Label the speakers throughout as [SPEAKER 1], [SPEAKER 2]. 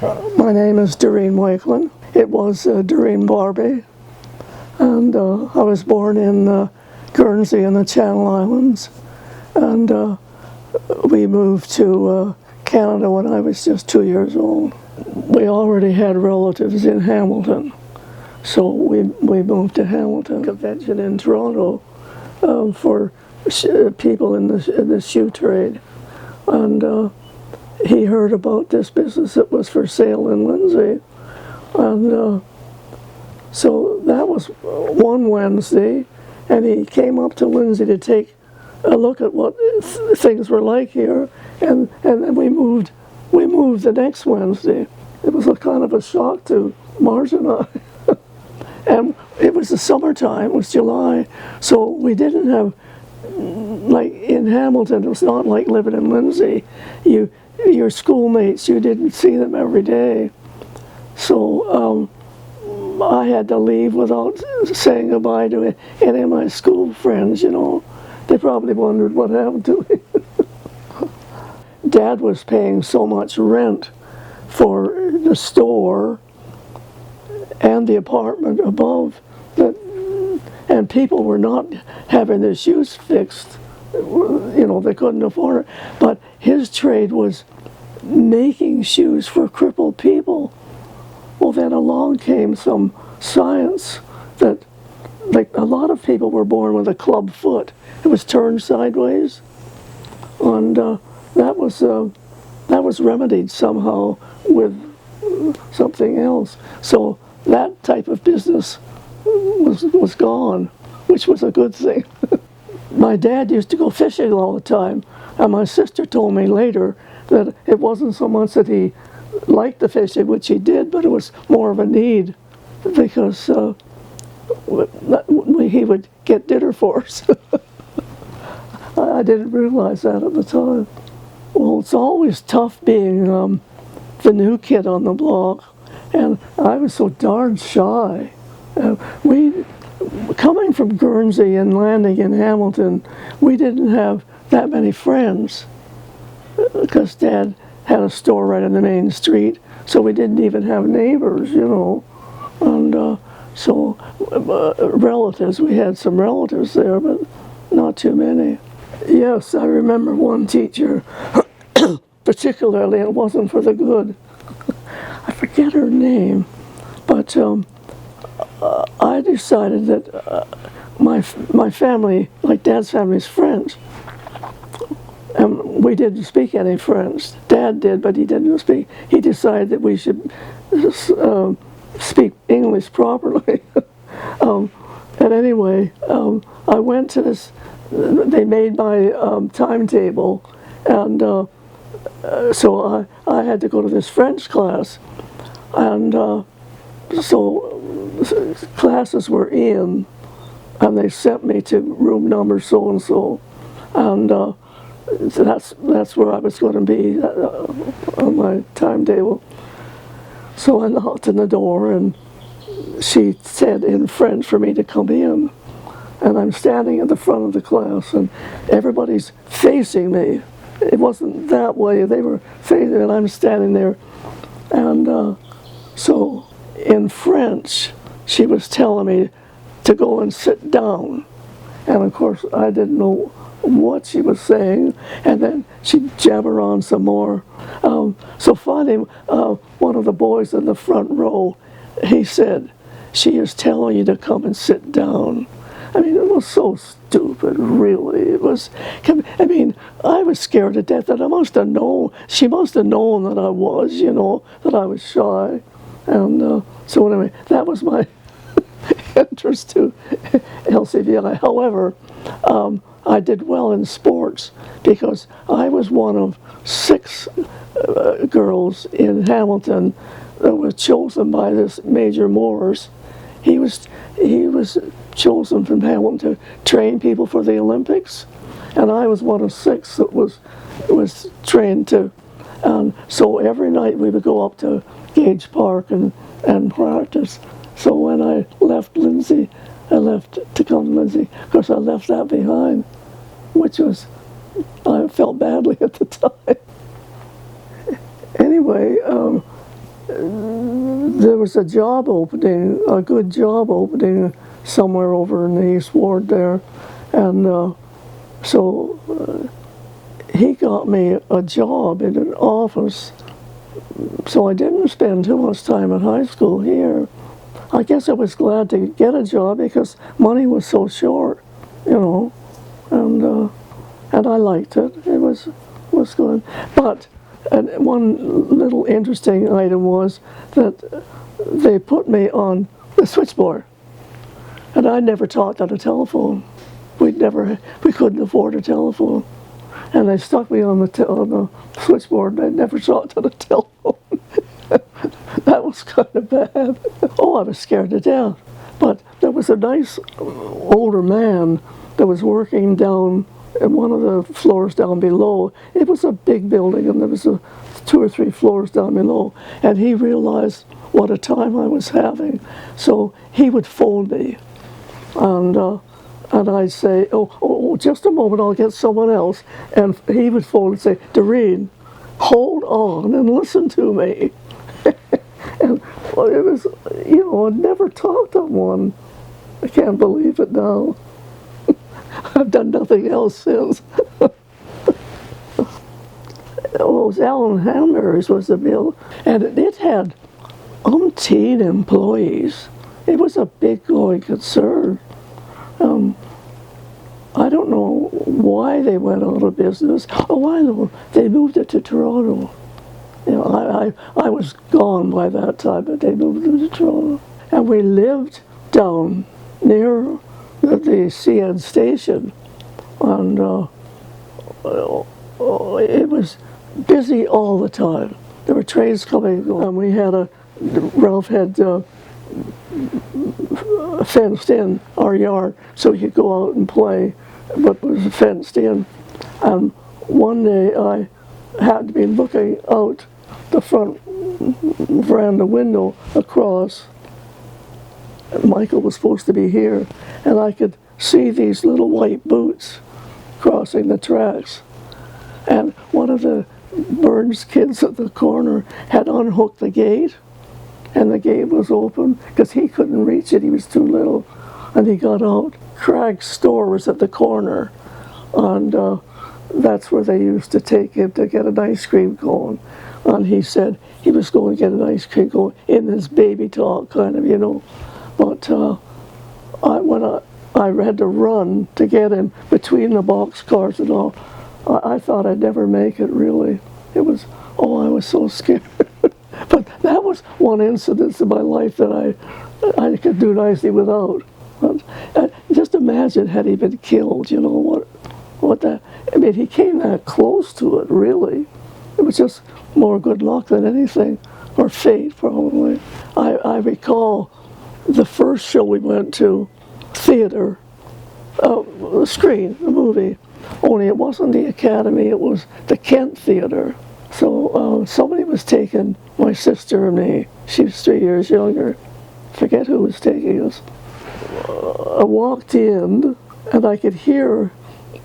[SPEAKER 1] My name is Doreen Wakelin. It was Doreen Barbe, and I was born in Guernsey in the Channel Islands, and we moved to Canada when I was just 2 years old. We already had relatives in Hamilton, so we moved to Hamilton. Convention in Toronto for people in the shoe trade, and he heard about this business that was for sale in Lindsay, and so that was one Wednesday, and he came up to Lindsay to take a look at what things were like here, and then we moved the next Wednesday. It was a kind of a shock to Marge and I. And it was the summertime, it was July, so we didn't have, like in Hamilton, it was not like living in Lindsay. Your schoolmates, you didn't see them every day. So I had to leave without saying goodbye to any of my school friends, you know. They probably wondered what happened to me. Dad was paying so much rent for the store and the apartment above that, and people were not having their shoes fixed. You know, they couldn't afford it. But his trade was making shoes for crippled people. Well, then along came some science that, like, a lot of people were born with a club foot. It was turned sideways, and that was remedied somehow with something else. So that type of business was gone, which was a good thing. My dad used to go fishing all the time, and my sister told me later that it wasn't so much that he liked the fishing, which he did, but it was more of a need, because he would get dinner for us. I didn't realize that at the time. Well, it's always tough being the new kid on the block, and I was so darn shy. Coming from Guernsey and landing in Hamilton, we didn't have that many friends, because Dad had a store right on the main street, so we didn't even have neighbors, you know. And so relatives, we had some relatives there, but not too many. Yes, I remember one teacher, particularly, it wasn't for the good. I forget her name, but I decided that my family, like Dad's family's French, and we didn't speak any French. Dad did, but he didn't speak. He decided that we should speak English properly. And anyway, I went to this. They made my timetable, and so I had to go to this French class, and so classes were in, and they sent me to room number so and so, and that's where I was going to be on my timetable. So I knocked on the door, and she said in French for me to come in. And I'm standing at the front of the class, and everybody's facing me. It wasn't that way. They were facing me, and I'm standing there. And so in French, she was telling me to go and sit down. And of course, I didn't know what she was saying. And then she'd jabber on some more. So finally, one of the boys in the front row, he said, "She is telling you to come and sit down." I mean, it was so stupid, really. It was, I mean, I was scared to death that I must have known, she must have known that I was, you know, that I was shy. And so anyway, that was my entrance to LCVI. However, I did well in sports because I was one of 6 girls in Hamilton that was chosen by this Major Morris. He was chosen from Hamilton to train people for the Olympics, and I was one of 6 that was trained to. So every night we would go up to Gage Park and practice. So when I left Lindsay, I left to come to Lindsay. Of course, I left that behind, which was, I felt badly at the time. Anyway, there was a job opening, a good job opening somewhere over in the East Ward there, and so he got me a job in an office, so I didn't spend too much time at high school here. I guess I was glad to get a job because money was so short, you know, and I liked it. It was good. But one little interesting item was that they put me on the switchboard, and I never talked on a telephone. We couldn't afford a telephone, and they stuck me on the switchboard, and I never talked on a telephone. That was kind of bad. Oh, I was scared to death. But there was a nice older man that was working down in one of the floors down below. It was a big building, and there was 2 or 3 floors down below. And he realized what a time I was having. So he would phone me, and I'd say, oh, just a moment, I'll get someone else. And he would phone and say, Doreen, hold on and listen to me. And it was, you know, I'd never talked to one. I can't believe it now. I've done nothing else since. It was Alan Hammer's was the bill, and it had umpteen employees. It was a big going concern. I don't know why they went out of business. Oh, I know. They moved it to Toronto. You know, I was gone by that time, but they moved it to Toronto. And we lived down near the CN station, and it was busy all the time. There were trains coming and going. And we had Ralph had fenced in our yard so we could go out and play, but was fenced in. And one day I had to be looking out the front veranda window across. Michael was supposed to be here, and I could see these little white boots crossing the tracks. And one of the Burns kids at the corner had unhooked the gate, and the gate was open because he couldn't reach it, he was too little, and he got out. Craig's store was at the corner, and that's where they used to take him to get an ice cream cone. And he said he was going to get an ice cream cone in his baby talk, kind of, you know. But when I had to run to get him between the boxcars and all, I thought I'd never make it, really. It was, I was so scared. But that was one incident in my life that I could do nicely without. But, just imagine had he been killed, you know, what that, I mean, he came that close to it, really. It was just more good luck than anything, or fate, probably. I recall the first show we went to, theater, screen, a movie, only it wasn't the Academy, it was the Kent Theater. So somebody was taking my sister and me. She was 3 years younger. Forget who was taking us. I walked in, and I could hear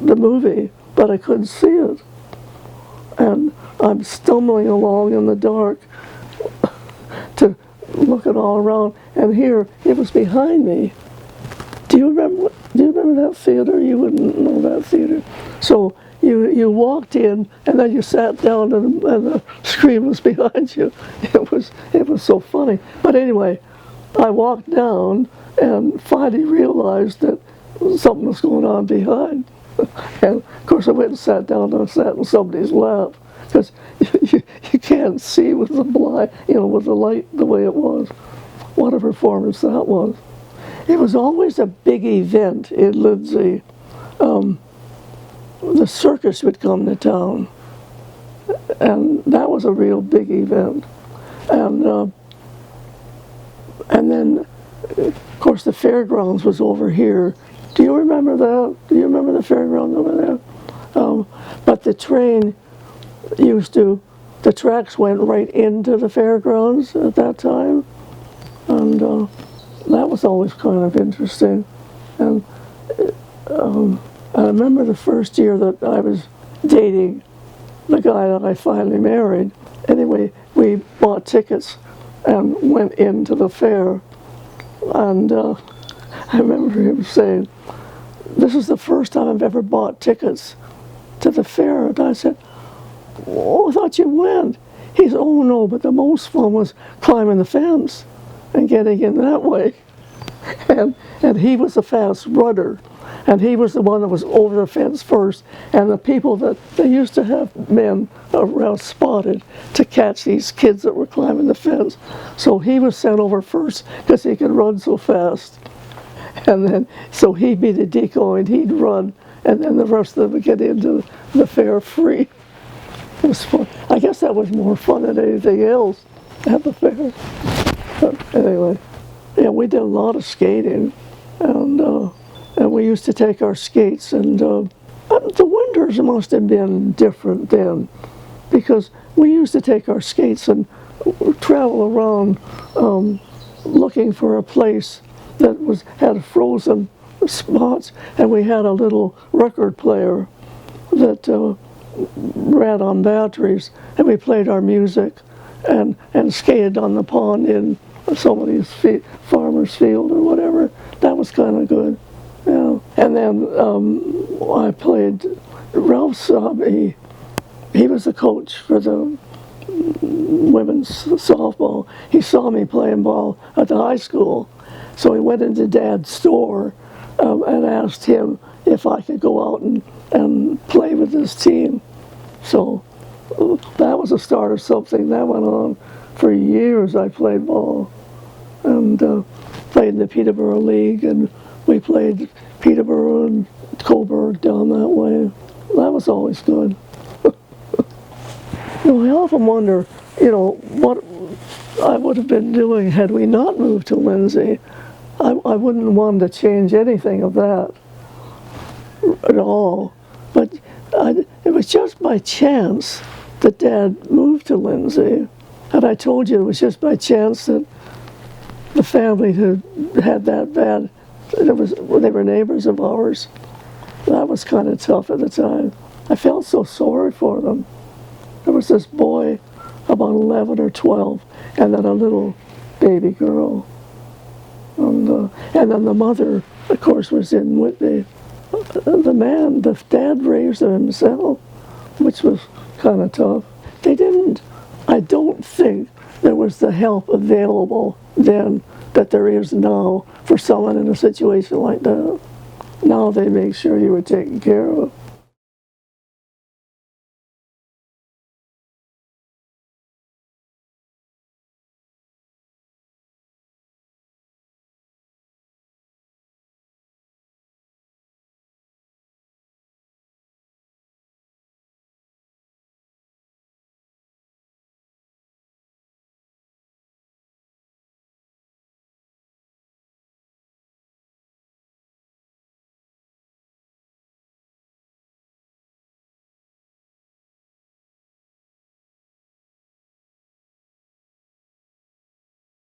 [SPEAKER 1] the movie, but I couldn't see it. And I'm stumbling along in the dark to looking all around, and here it was behind me. Do you remember that theater? You wouldn't know that theater. So you walked in, and then you sat down, and the screen was behind you. It was so funny. But anyway, I walked down and finally realized that something was going on behind. And of course I went and sat down and sat in somebody's lap, because you can't see with the blind, you know, with the light the way it was. What a performance that was. It was always a big event in Lindsay. The circus would come to town, and that was a real big event. And then, of course, the fairgrounds was over here. Do you remember that? Do you remember the fairgrounds over there? But the train the tracks went right into the fairgrounds at that time, and that was always kind of interesting. And I remember the first year that I was dating the guy that I finally married. Anyway, we bought tickets and went into the fair. And I remember him saying, "This is the first time I've ever bought tickets to the fair." And I said, "Oh, I thought you went." He said, "Oh no, but the most fun was climbing the fence and getting in that way." And he was the fast runner, and he was the one that was over the fence first. And the people that they used to have men around spotted to catch these kids that were climbing the fence. So he was sent over first because he could run so fast. And then so he'd be the decoy and he'd run, and then the rest of them would get into the fair free. It was fun. I guess that was more fun than anything else at the fair. But anyway, yeah, we did a lot of skating, and we used to take our skates, and the winters must have been different then, because we used to take our skates and travel around looking for a place that had frozen spots, and we had a little record player that ran on batteries, and we played our music and skated on the pond in somebody's farmer's field or whatever. That was kind of good. Yeah. And then I played, Ralph saw me. He was the coach for the women's softball. He saw me playing ball at the high school, so he went into Dad's store and asked him if I could go out and play with his team. So that was the start of something that went on for years. I played ball and played in the Peterborough League, and we played Peterborough and Coburg down that way. That was always good. I often wonder, what I would have been doing had we not moved to Lindsay. I wouldn't want to change anything of that at all. But it was just by chance that Dad moved to Lindsay. And I told you it was just by chance that the family who had that bad, they were neighbors of ours. That was kind of tough at the time. I felt so sorry for them. There was this boy, about 11 or 12, and then a little baby girl. And then the mother, of course, was in with me. The dad raised them himself, which was kind of tough. I don't think there was the help available then that there is now for someone in a situation like that. Now they make sure you were taken care of.